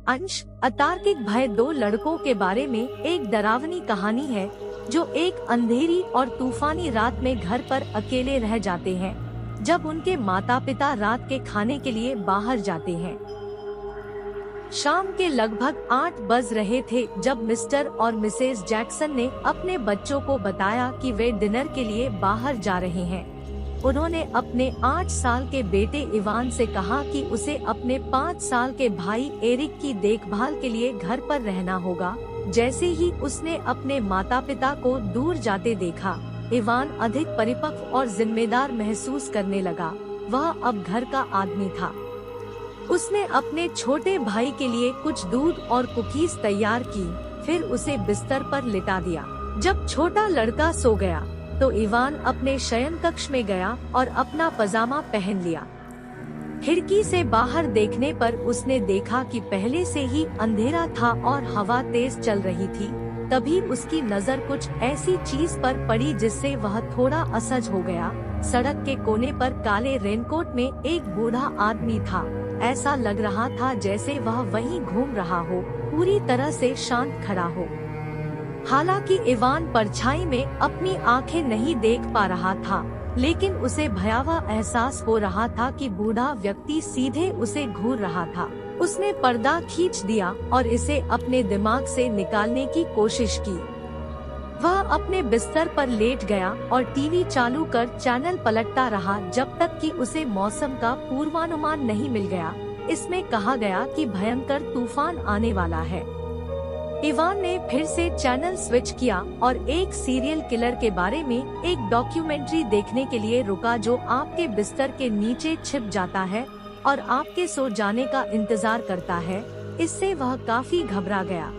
अंश अतार्किक भय दो लड़कों के बारे में एक डरावनी कहानी है जो एक अंधेरी और तूफानी रात में घर पर अकेले रह जाते हैं जब उनके माता पिता रात के खाने के लिए बाहर जाते हैं। शाम के लगभग 8 बज रहे थे जब मिस्टर और मिसेस जैक्सन ने अपने बच्चों को बताया कि वे डिनर के लिए बाहर जा रहे हैं। उन्होंने अपने 8 साल के बेटे इवान से कहा कि उसे अपने 5 साल के भाई एरिक की देखभाल के लिए घर पर रहना होगा। जैसे ही उसने अपने माता पिता को दूर जाते देखा, इवान अधिक परिपक्व और जिम्मेदार महसूस करने लगा। वह अब घर का आदमी था। उसने अपने छोटे भाई के लिए कुछ दूध और कुकीज तैयार की, फिर उसे बिस्तर पर लिटा दिया। जब छोटा लड़का सो गया तो इवान अपने शयन कक्ष में गया और अपना पजामा पहन लिया। खिड़की से बाहर देखने पर उसने देखा कि पहले से ही अंधेरा था और हवा तेज चल रही थी। तभी उसकी नजर कुछ ऐसी चीज पर पड़ी जिससे वह थोड़ा असहज हो गया। सड़क के कोने पर काले रेनकोट में एक बूढ़ा आदमी था। ऐसा लग रहा था जैसे वह वहीं घूम रहा हो, पूरी तरह से शांत खड़ा हो। हालांकि इवान परछाई में अपनी आंखें नहीं देख पा रहा था, लेकिन उसे भयावह एहसास हो रहा था कि बूढ़ा व्यक्ति सीधे उसे घूर रहा था। उसने पर्दा खींच दिया और इसे अपने दिमाग से निकालने की कोशिश की। वह अपने बिस्तर पर लेट गया और टीवी चालू कर चैनल पलटता रहा जब तक कि उसे मौसम का पूर्वानुमान नहीं मिल गया। इसमें कहा गया कि भयंकर तूफान आने वाला है। इवान ने फिर से चैनल स्विच किया और एक सीरियल किलर के बारे में एक डॉक्यूमेंट्री देखने के लिए रुका जो आपके बिस्तर के नीचे छिप जाता है और आपके सो जाने का इंतजार करता है। इससे वह काफी घबरा गया।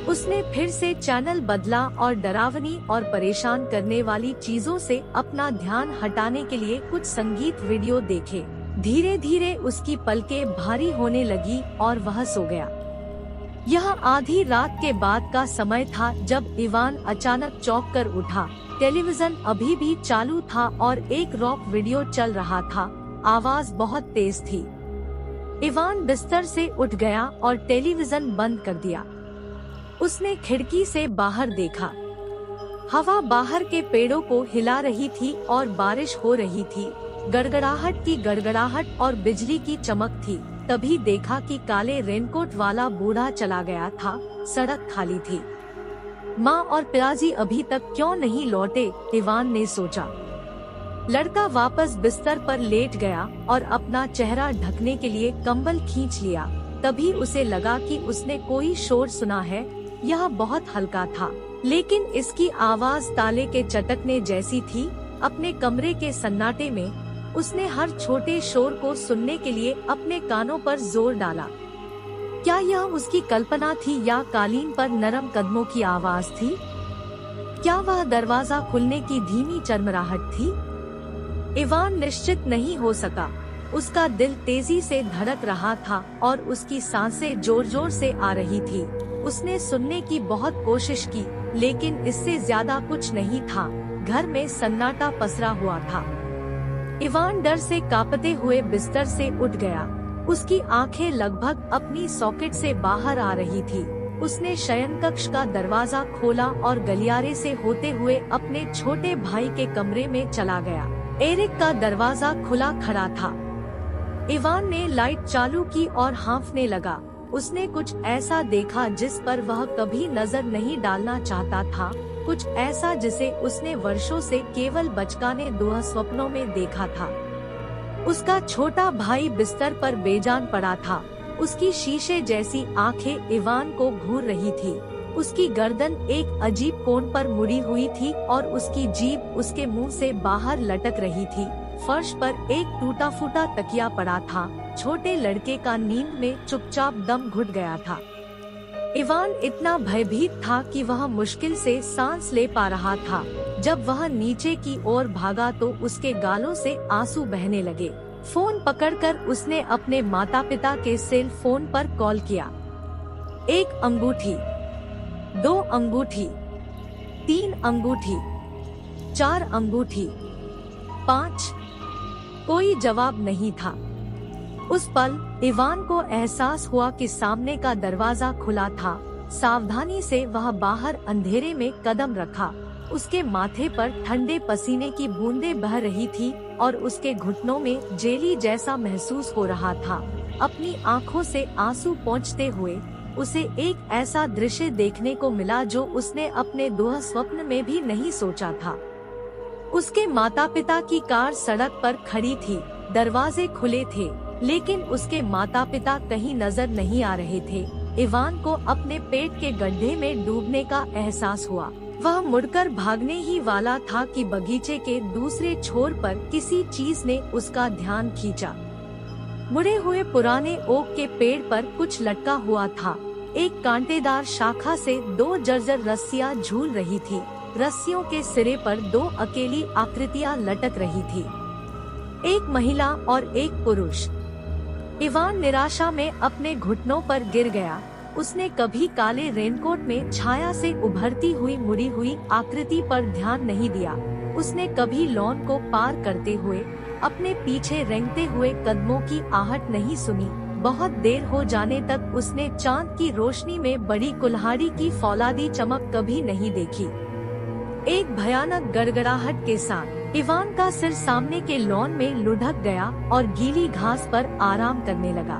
उसने फिर से चैनल बदला और डरावनी और परेशान करने वाली चीजों से अपना ध्यान हटाने के लिए कुछ संगीत वीडियो देखे। धीरे धीरे उसकी पलकें भारी होने लगी और वह सो गया। यह आधी रात के बाद का समय था जब इवान अचानक चौंक कर उठा। टेलीविजन अभी भी चालू था और एक रॉक वीडियो चल रहा था। आवाज बहुत तेज थी। इवान बिस्तर से उठ गया और टेलीविजन बंद कर दिया। उसने खिड़की से बाहर देखा। हवा बाहर के पेड़ों को हिला रही थी और बारिश हो रही थी। गड़गड़ाहट की गड़गड़ाहट और बिजली की चमक थी। तभी देखा कि काले रेनकोट वाला बूढ़ा चला गया था। सड़क खाली थी। माँ और पिताजी अभी तक क्यों नहीं लौटे, इवान ने सोचा। लड़का वापस बिस्तर पर लेट गया और अपना चेहरा ढकने के लिए कंबल खींच लिया। तभी उसे लगा कि उसने कोई शोर सुना है। यह बहुत हल्का था, लेकिन इसकी आवाज ताले के चटकने जैसी थी। अपने कमरे के सन्नाटे में उसने हर छोटे शोर को सुनने के लिए अपने कानों पर जोर डाला। क्या यह उसकी कल्पना थी या कालीन पर नरम कदमों की आवाज थी? क्या वह दरवाजा खुलने की धीमी चरमराहट थी? इवान निश्चित नहीं हो सका। उसका दिल तेजी से धड़क रहा था और उसकी सांसें जोर जोर से आ रही थी। उसने सुनने की बहुत कोशिश की, लेकिन इससे ज्यादा कुछ नहीं था। घर में सन्नाटा पसरा हुआ था। इवान डर से कांपते हुए बिस्तर से उठ गया। उसकी आंखें लगभग अपनी सॉकेट से बाहर आ रही थी। उसने शयन कक्ष का दरवाजा खोला और गलियारे से होते हुए अपने छोटे भाई के कमरे में चला गया। एरिक का दरवाजा खुला खड़ा था। इवान ने लाइट चालू की और हाँफने लगा। उसने कुछ ऐसा देखा जिस पर वह कभी नजर नहीं डालना चाहता था। कुछ ऐसा जिसे उसने वर्षों से केवल बचकाने दुःस्वप्नों में देखा था। उसका छोटा भाई बिस्तर पर बेजान पड़ा था। उसकी शीशे जैसी आंखें इवान को घूर रही थी। उसकी गर्दन एक अजीब कोण पर मुड़ी हुई थी और उसकी जीभ उसके मुंह से बाहर लटक रही थी। फर्श पर एक टूटा फूटा तकिया पड़ा था। छोटे लड़के का नींद में चुपचाप दम घुट गया था। इवान इतना भयभीत था कि वह मुश्किल से सांस ले पा रहा था। जब वह नीचे की ओर भागा तो उसके गालों से आंसू बहने लगे। फोन पकड़कर उसने अपने माता पिता के सेल फोन पर कॉल किया। 1 अंगूठी, 2 अंगूठी, 3 अंगूठी, 4 अंगूठी, 5। कोई जवाब नहीं था। उस पल इवान को एहसास हुआ कि सामने का दरवाजा खुला था। सावधानी से वह बाहर अंधेरे में कदम रखा। उसके माथे पर ठंडे पसीने की बूंदें बह रही थी और उसके घुटनों में जेली जैसा महसूस हो रहा था। अपनी आंखों से आंसू पोंछते हुए उसे एक ऐसा दृश्य देखने को मिला जो उसने अपने दुह स्वप्न में भी नहीं सोचा था। उसके माता पिता की कार सड़क पर खड़ी थी। दरवाजे खुले थे, लेकिन उसके माता पिता कहीं नजर नहीं आ रहे थे। इवान को अपने पेट के गड्ढे में डूबने का एहसास हुआ। वह मुड़कर भागने ही वाला था कि बगीचे के दूसरे छोर पर किसी चीज ने उसका ध्यान खींचा। मुड़े हुए पुराने ओक के पेड़ पर कुछ लटका हुआ था। एक कांटेदार शाखा से 2 जर्जर रस्सियां झूल रही थी। रस्सियों के सिरे पर 2 अकेली आकृतियां लटक रही थी, एक महिला और एक पुरुष। इवान निराशा में अपने घुटनों पर गिर गया। उसने कभी काले रेनकोट में छाया से उभरती हुई मुड़ी हुई आकृति पर ध्यान नहीं दिया। उसने कभी लॉन को पार करते हुए अपने पीछे रेंगते हुए कदमों की आहट नहीं सुनी। बहुत देर हो जाने तक उसने चांद की रोशनी में बड़ी कुल्हाड़ी की फौलादी चमक कभी नहीं देखी। एक भयानक गड़गड़ाहट के साथ इवान का सिर सामने के लॉन में लुढ़क गया और गीली घास पर आराम करने लगा।